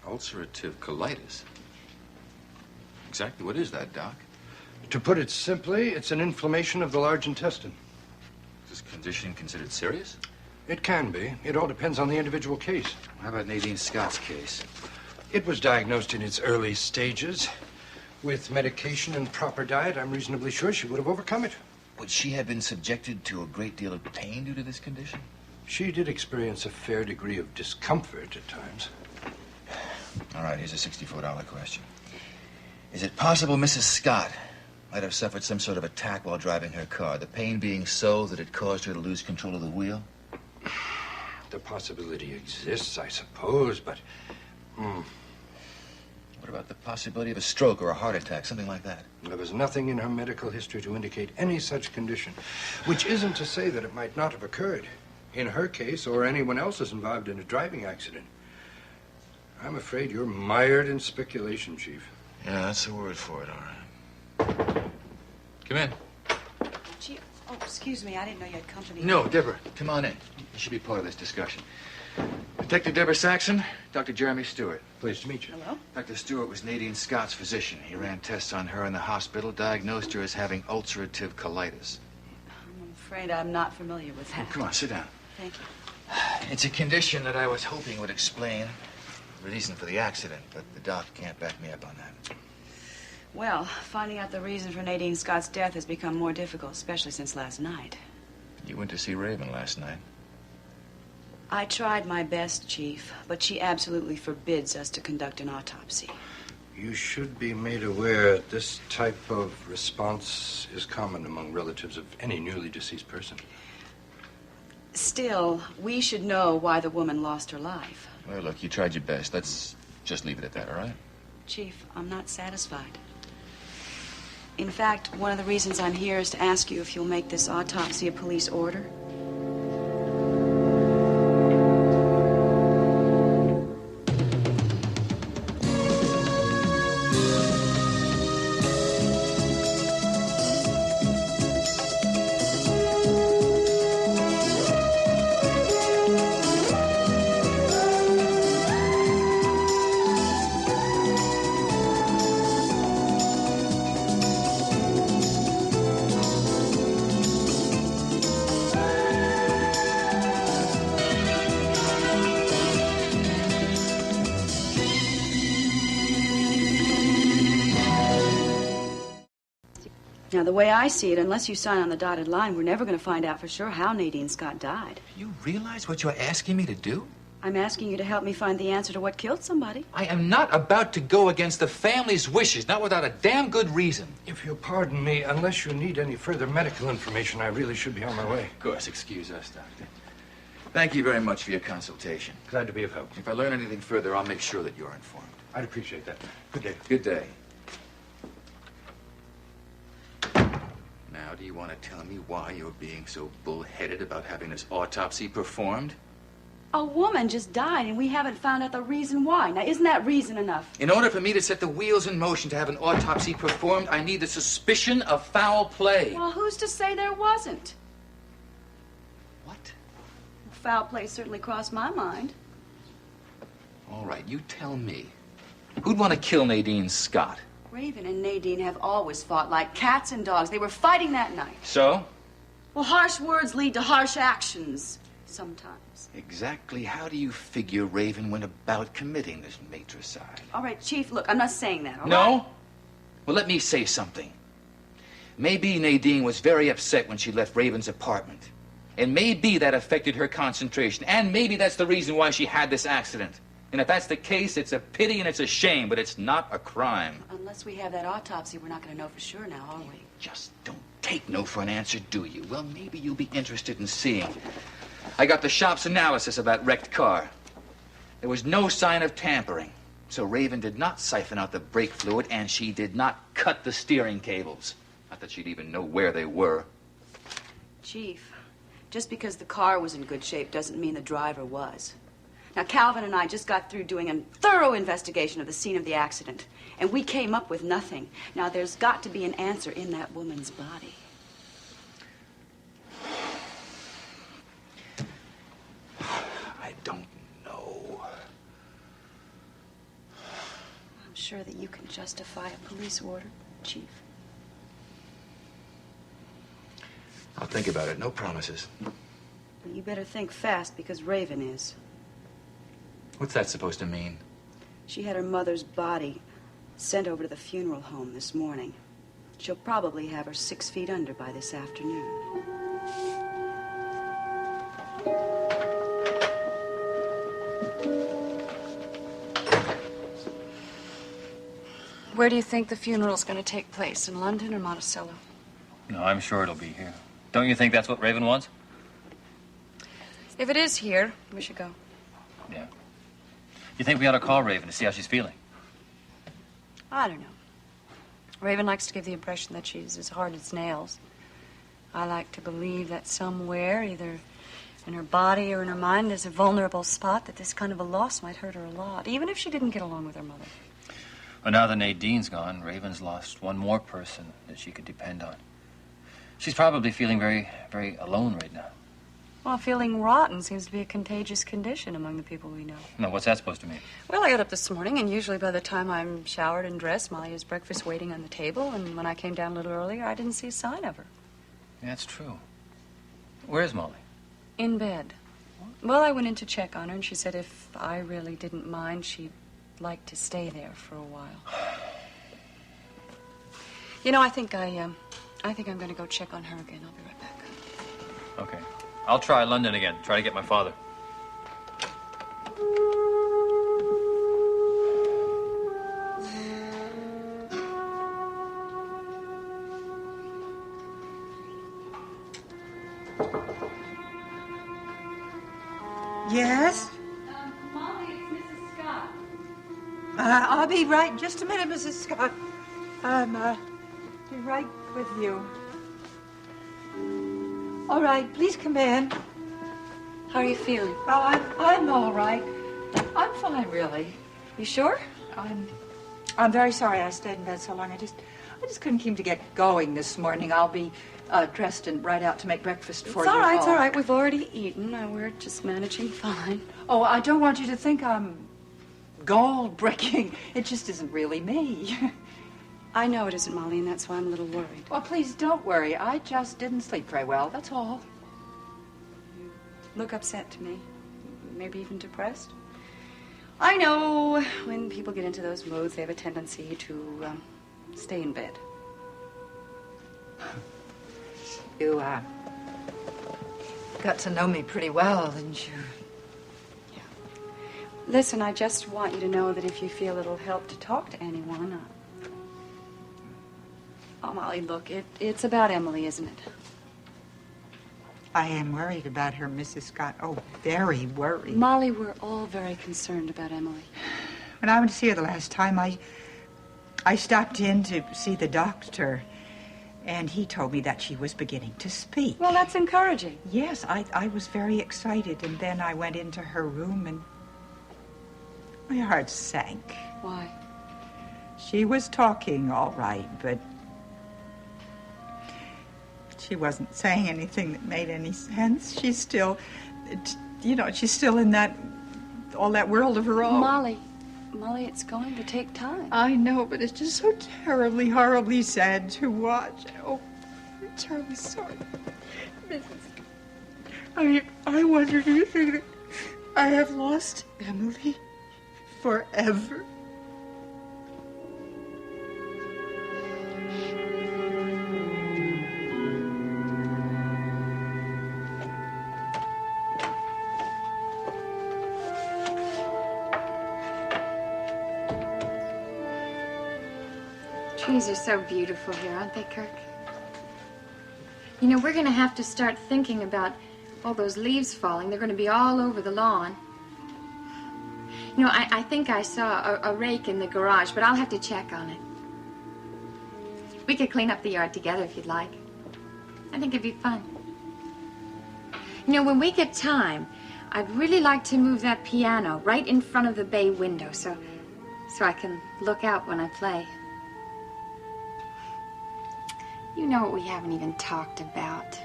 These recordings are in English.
Ulcerative colitis? Exactly what is that, Doc? To put it simply, it's an inflammation of the large intestine. Is this condition considered serious? It can be. It all depends on the individual case. How about Nadine Scott's case? It was diagnosed in its early stages. With medication and proper diet, I'm reasonably sure she would have overcome it. Would she have been subjected to a great deal of pain due to this condition? She did experience a fair degree of discomfort at times. All right, here's a $64 question. Is it possible Mrs. Scott might have suffered some sort of attack while driving her car, the pain being so that it caused her to lose control of the wheel? The possibility exists, I suppose, but... What about the possibility of a stroke or a heart attack, something like that? There was nothing in her medical history to indicate any such condition, which isn't to say that it might not have occurred in her case or anyone else's involved in a driving accident. I'm afraid you're mired in speculation, Chief. Yeah, that's the word for it, all right. Come in. Chief, oh, excuse me, I didn't know you had company. No, Deborah, come on in. You should be part of this discussion. Detective Deborah Saxon, Dr. Jeremy Stewart. Pleased to meet you. Hello? Dr. Stewart was Nadine Scott's physician. He ran tests on her in the hospital, diagnosed her as having ulcerative colitis. I'm afraid I'm not familiar with that. Oh, come on, sit down. Thank you. It's a condition that I was hoping would explain the reason for the accident, but the doc can't back me up on that. Well, finding out the reason for Nadine Scott's death has become more difficult, especially since last night. You went to see Raven last night. I tried my best, Chief, but she absolutely forbids us to conduct an autopsy. You should be made aware this type of response is common among relatives of any newly deceased person. Still, we should know why the woman lost her life. Well, look, you tried your best. Let's just leave it at that, all right? Chief, I'm not satisfied. In fact, one of the reasons I'm here is to ask you if you'll make this autopsy a police order. Now, the way I see it, unless you sign on the dotted line, we're never going to find out for sure how Nadine Scott died. You realize what you're asking me to do? I'm asking you to help me find the answer to what killed somebody. I am not about to go against the family's wishes, not without a damn good reason. If you'll pardon me, unless you need any further medical information, I really should be on my way. Of course, excuse us, Doctor. Thank you very much for your consultation. Glad to be of help. If I learn anything further, I'll make sure that you're informed. I'd appreciate that. Good day. Good day. Now, do you want to tell me why you're being so bullheaded about having this autopsy performed? A woman just died, and we haven't found out the reason why. Now, isn't that reason enough? In order for me to set the wheels in motion to have an autopsy performed, I need the suspicion of foul play. Well, who's to say there wasn't? What? Foul play certainly crossed my mind. All right, you tell me. Who'd want to kill Nadine Scott? Raven and Nadine have always fought like cats and dogs. They were fighting that night. So? Well, harsh words lead to harsh actions. Sometimes. Exactly how do you figure Raven went about committing this matricide? All right, Chief, look, I'm not saying that, all No? right? Well, let me say something. Maybe Nadine was very upset when she left Raven's apartment. And maybe that affected her concentration. And maybe that's the reason why she had this accident. And if that's the case, it's a pity and it's a shame, but it's not a crime. Unless we have that autopsy, we're not going to know for sure now, are we? Just don't take no for an answer, do you? Well, maybe you'll be interested in seeing. I got the shop's analysis of that wrecked car. There was no sign of tampering. So Raven did not siphon out the brake fluid, and she did not cut the steering cables. Not that she'd even know where they were. Chief, just because the car was in good shape doesn't mean the driver was. Now, Calvin and I just got through doing a thorough investigation of the scene of the accident, and we came up with nothing. Now, there's got to be an answer in that woman's body. I don't know. sure that you can justify a police order, Chief? I'll think about it. No promises. Well, you better think fast, because Raven is. What's that supposed to mean? She had her mother's body sent over to the funeral home this morning. She'll probably have her 6 feet under by this afternoon. Where do you think the funeral's going to take place? In London or Monticello? No, I'm sure it'll be here. Don't you think that's what Raven wants? If it is here, we should go. Yeah. You think we ought to call Raven to see how she's feeling? I don't know. Raven likes to give the impression that she's as hard as nails. I like to believe that somewhere, either in her body or in her mind, there's a vulnerable spot that this kind of a loss might hurt her a lot, even if she didn't get along with her mother. Well, now that Nadine's gone, Raven's lost one more person that she could depend on. She's probably feeling very, very alone right now. Well, feeling rotten seems to be a contagious condition among the people we know. No, what's that supposed to mean? Well, I got up this morning, and usually by the time I'm showered and dressed, Molly has breakfast waiting on the table, and when I came down a little earlier, I didn't see a sign of her. Yeah, that's true. Where's Molly? In bed. Well, I went in to check on her, and she said if I really didn't mind, she'd like to stay there for a while. You know, I think I'm going to go check on her again. I'll be right back. Okay. I'll try London again. Try to get my father. Yes? Molly, it's Mrs. Scott. I'll be right. Just a minute, Mrs. Scott. Be right with you. All right, please come in. How are you feeling? Oh, I'm all right. I'm fine, really. You sure? I'm very sorry I stayed in bed so long. I just couldn't keep to get going this morning. I'll be dressed and right out to make breakfast for you. It's all right, it's all right. We've already eaten. We're just managing fine. Oh, I don't want you to think I'm gold-bricking. It just isn't really me. I know it isn't, Molly, and that's why I'm a little worried. Well, please don't worry. I just didn't sleep very well, that's all. You look upset to me. Maybe even depressed. I know when people get into those moods, they have a tendency to stay in bed. You, got to know me pretty well, didn't you? Yeah. Listen, I just want you to know that if you feel it'll help to talk to anyone, Oh, Molly, look, it's about Emily, isn't it? I am worried about her, Mrs. Scott. Oh, very worried. Molly, we're all very concerned about Emily. When I went to see her the last time, I stopped in to see the doctor, and he told me that she was beginning to speak. Well, that's encouraging. Yes, I was very excited, and then I went into her room, and my heart sank. Why? She was talking all right, but she wasn't saying anything that made any sense. She's still, she's still in all that world of her own. Molly, it's going to take time. I know, but it's just so terribly, horribly sad to watch. Oh, I'm terribly sorry. I wonder, do you think that I have lost Emily forever? Trees are so beautiful here, aren't they, Kirk? You know, we're going to have to start thinking about all those leaves falling. They're going to be all over the lawn. You know, I think I saw a rake in the garage, but I'll have to check on it. We could clean up the yard together if you'd like. I think it'd be fun. You know, when we get time, I'd really like to move that piano right in front of the bay window so I can look out when I play. You know what we haven't even talked about?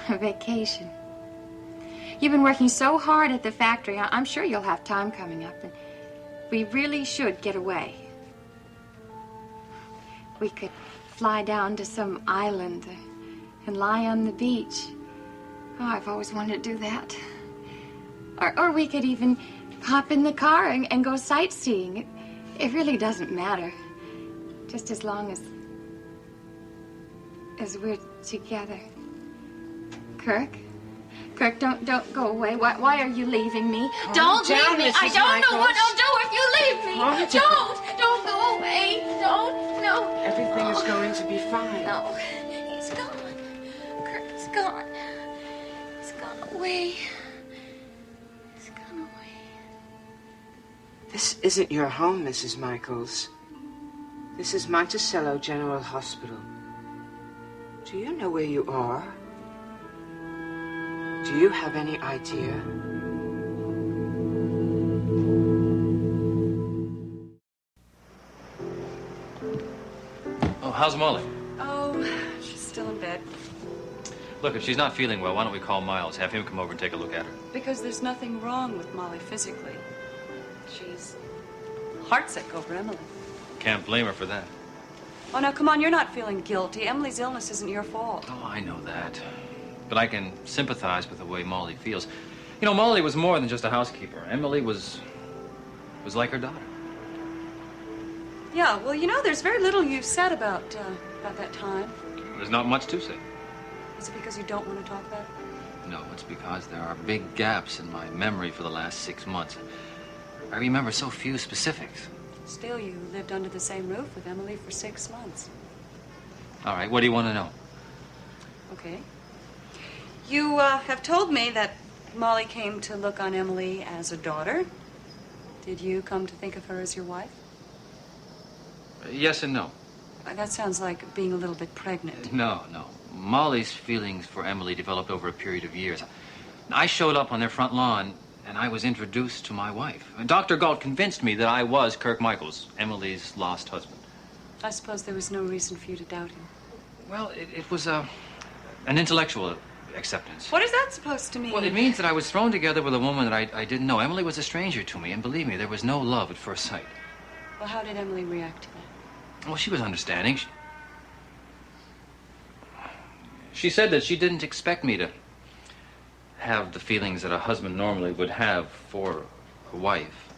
A vacation. You've been working so hard at the factory. I'm sure you'll have time coming up, and we really should get away. we could fly down to some island and lie on the beach. Oh, I've always wanted to do that. Or we could even hop in the car and go sightseeing. It really doesn't matter. Just as long as we're together. Kirk? Kirk, don't go away. Why are you leaving me? Don't leave me. I don't know what I'll do if you leave me. Don't go away. Don't. No. Everything is going to be fine. No. He's gone. Kirk's gone. He's gone away. He's gone away. This isn't your home, Mrs. Michaels. This is Monticello General Hospital. Do you know where you are? Do you have any idea? Oh, how's Molly? Oh, she's still in bed. Look, if she's not feeling well, why don't we call Miles, have him come over and take a look at her? Because there's nothing wrong with Molly physically. She's heartsick over Emily. Can't blame her for that. Oh, now, come on, you're not feeling guilty. Emily's illness isn't your fault. Oh, I know that. But I can sympathize with the way Molly feels. You know, Molly was more than just a housekeeper. Emily was like her daughter. Yeah, well, you know, there's very little you've said about that time. There's not much to say. Is it because you don't want to talk about it? No, it's because there are big gaps in my memory for the last 6 months. I remember so few specifics. Still, you lived under the same roof with Emily for 6 months. All right, what do you want to know? Okay. You have told me that Molly came to look on Emily as a daughter. Did you come to think of her as your wife? Yes and no. That sounds like being a little bit pregnant. No. Molly's feelings for Emily developed over a period of years. I showed up on their front lawn, and I was introduced to my wife. Dr. Galt convinced me that I was Kirk Michaels, Emily's lost husband. I suppose there was no reason for you to doubt him. Well, it was an intellectual acceptance. What is that supposed to mean? Well, it means that I was thrown together with a woman that I didn't know. Emily was a stranger to me, and believe me, there was no love at first sight. Well, how did Emily react to that? Well, she was understanding. She said that she didn't expect me to have the feelings that a husband normally would have for a wife.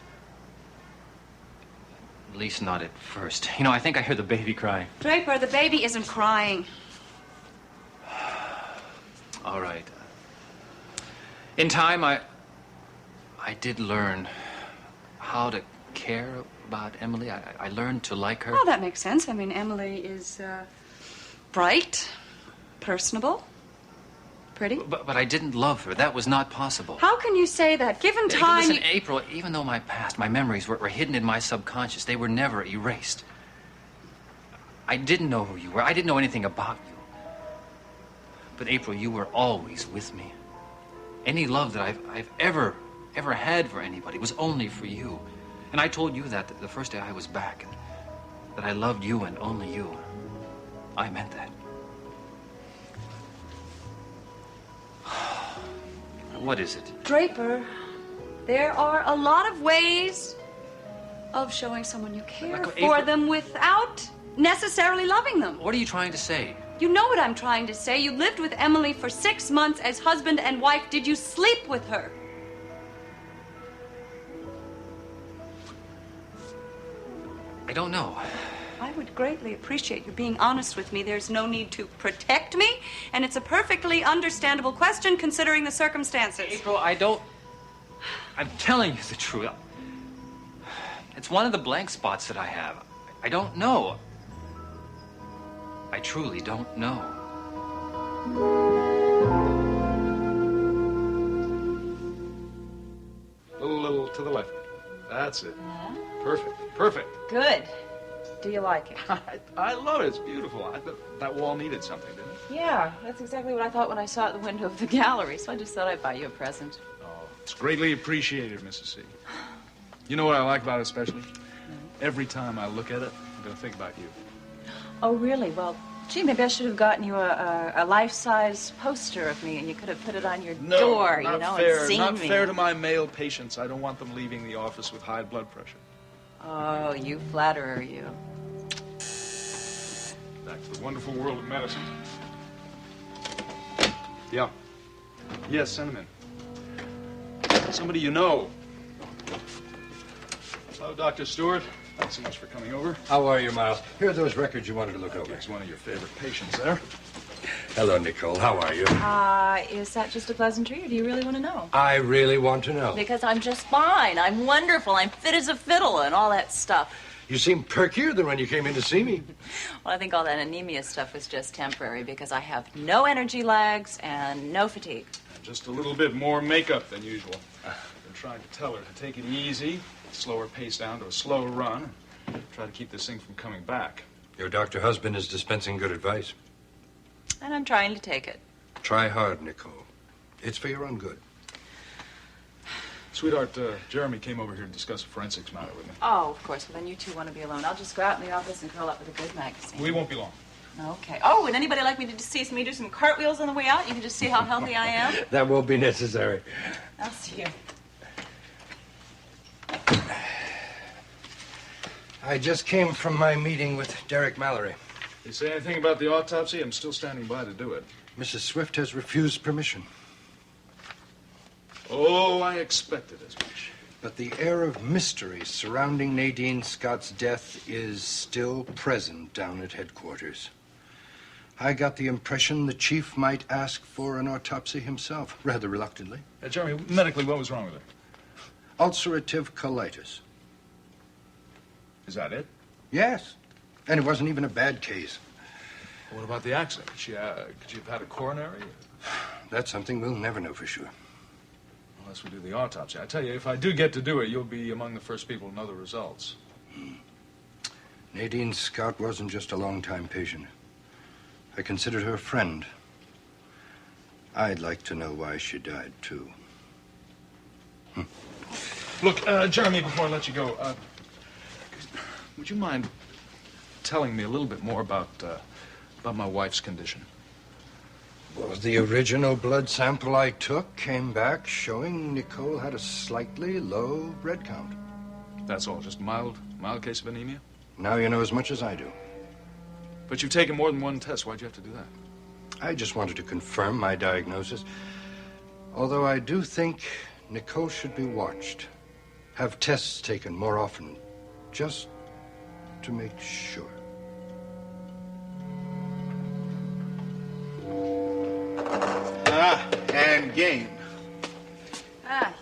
At least not at first. You know, I think I hear the baby crying. Draper, the baby isn't crying. All right. In time, I did learn how to care about Emily. I learned to like her. Oh, that makes sense. I mean, Emily is bright, personable, pretty. But I didn't love her. That was not possible. How can you say that? Given time... Listen, April, even though my past, my memories were hidden in my subconscious, they were never erased. I didn't know who you were. I didn't know anything about you. But April, you were always with me. Any love that I've ever had for anybody was only for you. And I told you that the first day I was back, and that I loved you and only you. I meant that. What is it? Draper, there are a lot of ways of showing someone you care for them without necessarily loving them. What are you trying to say? You know what I'm trying to say. You lived with Emily for 6 months as husband and wife. Did you sleep with her? I don't know. I would greatly appreciate you being honest with me. There's no need to protect me, and it's a perfectly understandable question considering the circumstances. April, I'm telling you the truth. It's one of the blank spots that I have. I don't know. I truly don't know. A little to the left. That's it. Perfect. Good. Do you like it? I love it. It's beautiful. That wall needed something, didn't it? Yeah, that's exactly what I thought when I saw it at the window of the gallery, so I just thought I'd buy you a present. Oh, it's greatly appreciated, Mrs. C. You know what I like about it especially? Every time I look at it, I'm going to think about you. Oh, really? Well, gee, maybe I should have gotten you a life-size poster of me, and you could have put it on your door, you know, fair. and seen Not me. fair to my male patients. I don't want them leaving the office with high blood pressure. Oh, you flatterer, you. Back to the wonderful world of medicine. Yeah. Yes, send him in. Somebody you know. Hello, Dr. Stewart. Thanks so much for coming over. How are you, Miles? Here are those records you wanted to look over. It's one of your favorite patients there. Hello, Nicole. How are you? Is that just a pleasantry, or do you really want to know? I really want to know. Because I'm just fine. I'm wonderful. I'm fit as a fiddle and all that stuff. You seem perkier than when you came in to see me. Well, I think all that anemia stuff was just temporary because I have no energy lags and no fatigue. Just a little bit more makeup than usual. I've been trying to tell her to take it easy, slow her pace down to a slow run, and try to keep this thing from coming back. Your doctor husband is dispensing good advice. And I'm trying to take it. Try hard, Nicole. It's for your own good. Sweetheart, Jeremy came over here to discuss a forensics matter with me. Oh, of course. Well, then you two want to be alone. I'll just go out in the office and curl up with a good magazine. We won't be long. Okay. Oh, would anybody like me to see me do some cartwheels on the way out? You can just see how healthy I am. That won't be necessary. I'll see you. I just came from my meeting with Derek Mallory. You say anything about the autopsy? I'm still standing by to do it. Mrs. Swift has refused permission. Oh, I expected as much. But the air of mystery surrounding Nadine Scott's death is still present down at headquarters. I got the impression the chief might ask for an autopsy himself, rather reluctantly. Jeremy, medically, what was wrong with her? Ulcerative colitis. Is that it? Yes. And it wasn't even a bad case. What about the accident? Could she have had a coronary? That's something we'll never know for sure. Unless we do the autopsy. I tell you, if I do get to do it, you'll be among the first people to know the results. Nadine Scott wasn't just a long-time patient. I considered her a friend. I'd like to know why she died, too. Look, Jeremy, before I let you go, would you mind telling me a little bit more about my wife's condition? Well, the original blood sample I took came back showing Nicole had a slightly low red count. That's all, just a mild case of anemia? Now you know as much as I do. But you've taken more than one test. Why'd you have to do that? I just wanted to confirm my diagnosis. Although I do think Nicole should be watched. Have tests taken more often, just to make sure. And game.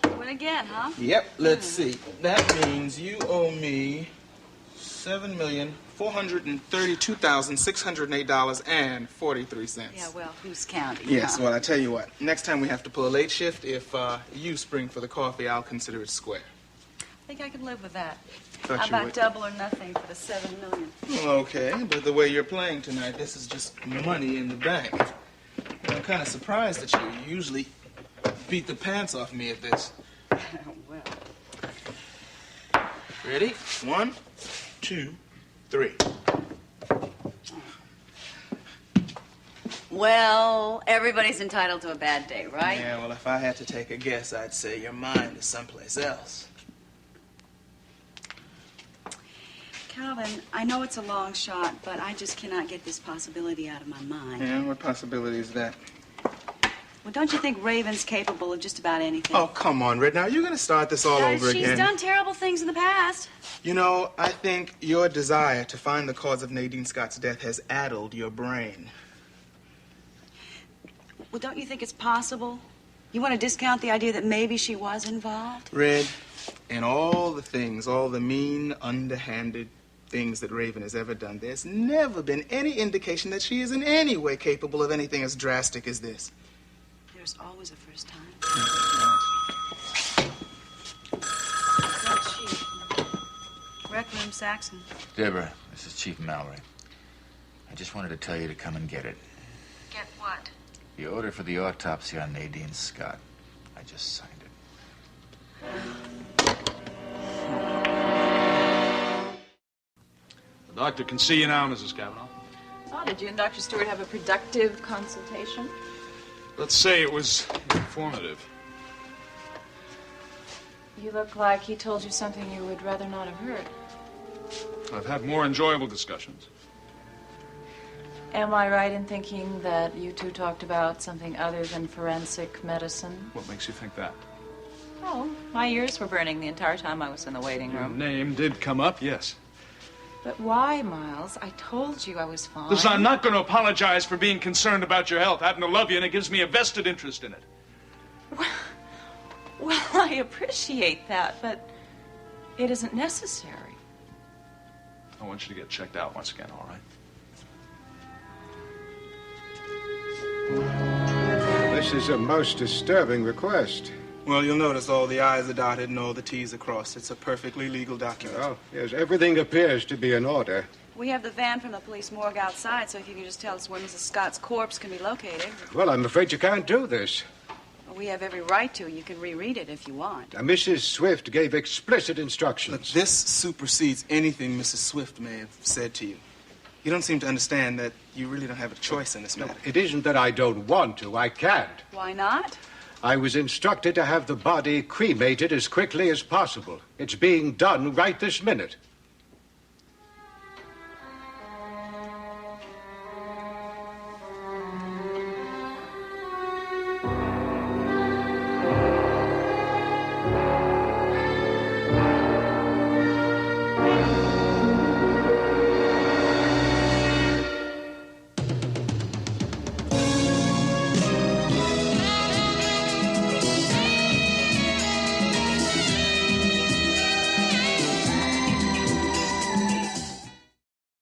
You win again, huh? Yep, let's see. That means you owe me $7,432,608.43. Yeah, well, who's counting? Yes, huh? well, I tell you what. Next time we have to pull a late shift, if you spring for the coffee, I'll consider it square. I think I could live with that. Thought How you about would. double or nothing for the $7 million? Okay, but the way you're playing tonight, this is just money in the bank. I'm kind of surprised at you. You usually beat the pants off me at this. Well. Ready? 1, 2, 3. Well, everybody's entitled to a bad day, right? Yeah, well, if I had to take a guess, I'd say your mind is someplace else. Calvin, I know it's a long shot, but I just cannot get this possibility out of my mind. Yeah, what possibility is that? Well, don't you think Raven's capable of just about anything? Oh, come on, Red. Now, you're going to start this all over She's again. done terrible things in the past. You know, I think your desire to find the cause of Nadine Scott's death has addled your brain. Well, don't you think it's possible? You want to discount the idea that maybe she was involved? Red, in all the things, all the mean, underhanded things that Raven has ever done, there's never been any indication that she is in any way capable of anything as drastic as this. There's always a first time. That's Chief. Rec Room Saxon. Deborah, this is Chief Mallory. I just wanted to tell you to come and get it. Get what? The order for the autopsy on Nadine Scott. I just signed it. The doctor can see you now, Mrs. Cavanaugh. Oh, did you and Dr. Stewart have a productive consultation? Let's say it was informative. You look like he told you something you would rather not have heard. I've had more enjoyable discussions. Am I right in thinking that you two talked about something other than forensic medicine? What makes you think that? Oh, my ears were burning the entire time I was in the waiting Your room. name did come up, yes. But why, Miles? I told you I was fine. Listen, I'm not going to apologize for being concerned about your health. I happen to love you, and it gives me a vested interest in it. Well, I appreciate that, but it isn't necessary. I want you to get checked out once again, all right? This is a most disturbing request. Well, you'll notice all the I's are dotted and all the T's are crossed. It's a perfectly legal document. Oh, yes, everything appears to be in order. We have the van from the police morgue outside, so if you can just tell us where Mrs. Scott's corpse can be located. Well, I'm afraid you can't do this. We have every right to. You can reread it if you want. Mrs. Swift gave explicit instructions. Look, this supersedes anything Mrs. Swift may have said to you. You don't seem to understand that you really don't have a choice in this matter. It isn't that I don't want to. I can't. Why not? I was instructed to have the body cremated as quickly as possible. It's being done right this minute.